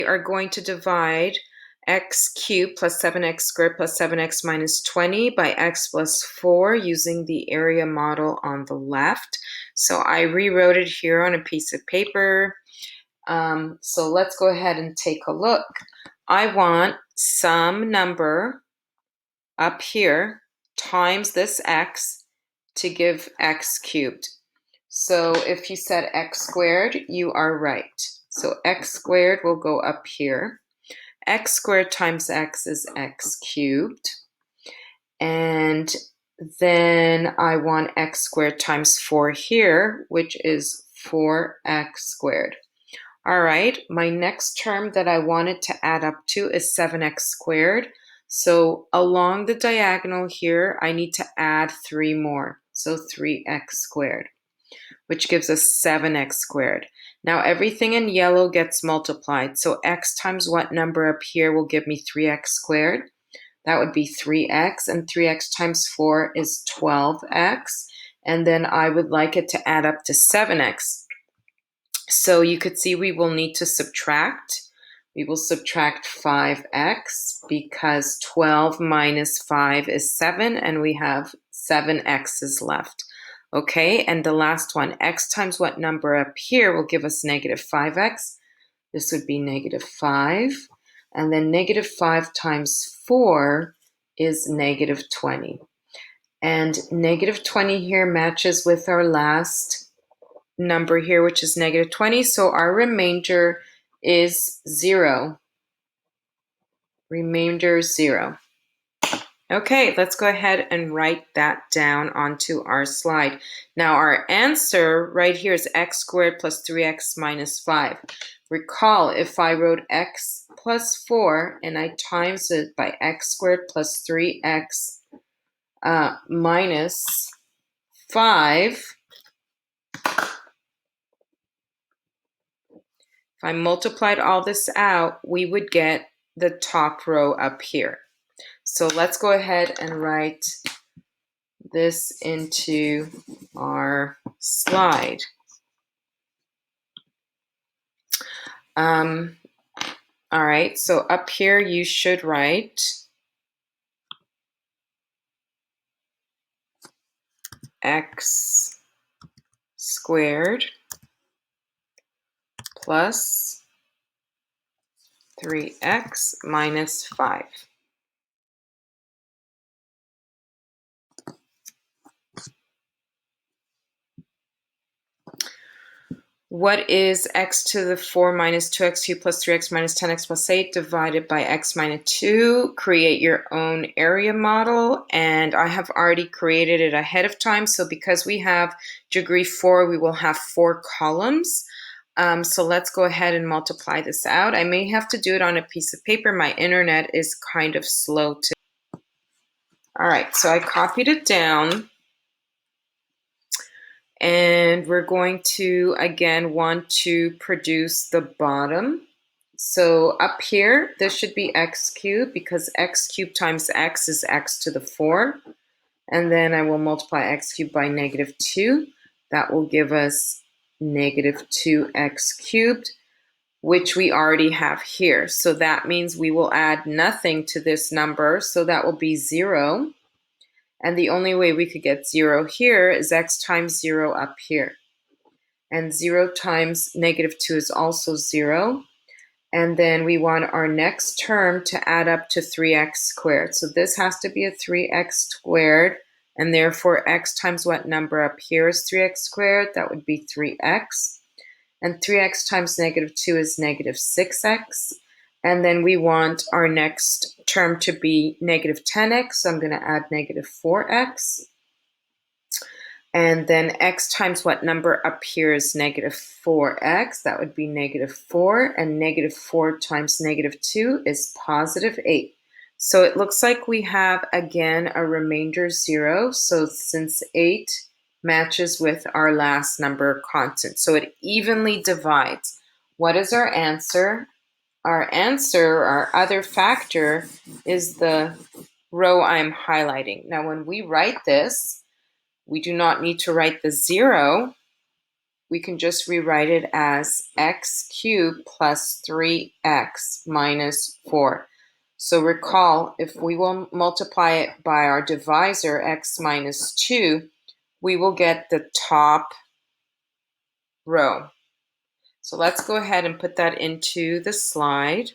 We are going to divide x cubed plus 7x squared plus 7x minus 20 by x plus 4 using the area model on the left. So I rewrote it here on a piece of paper. So let's go ahead and take a look. I want some number up here times this x to give x cubed. So if you said x squared, you are right. So x squared will go up here. X squared times x is x cubed. And then I want x squared times 4 here, which is 4x squared. All right, my next term that I wanted to add up to is 7x squared. So along the diagonal here, I need to add 3 more. So 3x squared, which gives us 7x squared. Now everything in yellow gets multiplied. So x times what number up here will give me 3x squared? That would be 3x, and 3x times 4 is 12x. And then I would like it to add up to 7x. So you could see we will need to subtract. We will subtract 5x because 12 minus 5 is 7, and we have 7 x's left. Okay, and the last one, x times what number up here will give us negative 5x. This would be negative 5. And then negative 5 times 4 is negative 20. And negative 20 here matches with our last number here, which is negative 20. So our remainder is 0. Remainder 0. Okay, let's go ahead and write that down onto our slide. Now our answer right here is x squared plus 3x minus 5. Recall, if I wrote x plus 4 and I times it by x squared plus 3x minus 5, if I multiplied all this out, we would get the top row up here. So let's go ahead and write this into our slide. All right, so up here you should write x squared plus 3x minus 5. What is x to the 4 minus 2x cubed plus 3x minus 10x plus 8 divided by x minus 2? Create your own area model, and I have already created it ahead of time. So because we have degree 4, we will have 4 columns. So let's go ahead and multiply this out. I may have to do it on a piece of paper. My internet is kind of slow today. All right, so I copied it down. And we're going to, again, want to produce the bottom. So up here, this should be x cubed because x cubed times x is x to the 4. And then I will multiply x cubed by negative 2. That will give us negative 2x cubed, which we already have here. So that means we will add nothing to this number. So that will be 0. And the only way we could get 0 here is x times 0 up here. And 0 times negative 2 is also 0. And then we want our next term to add up to 3x squared. So this has to be a 3x squared. And therefore, x times what number up here is 3x squared? That would be 3x. And 3x times negative 2 is negative 6x. And then we want our next term to be negative 10x, so I'm going to add negative 4x. And then x times what number up here is negative 4x, that would be negative 4, and negative 4 times negative 2 is positive 8. So it looks like we have, again, a remainder 0, so since 8 matches with our last number constant, so it evenly divides. What is our answer? Our answer, our other factor, is the row I'm highlighting. Now, when we write this, we do not need to write the 0. we can just rewrite it as x cubed plus 3x minus 4. So recall, if we will multiply it by our divisor, x minus 2, we will get the top row. So let's go ahead and put that into the slide.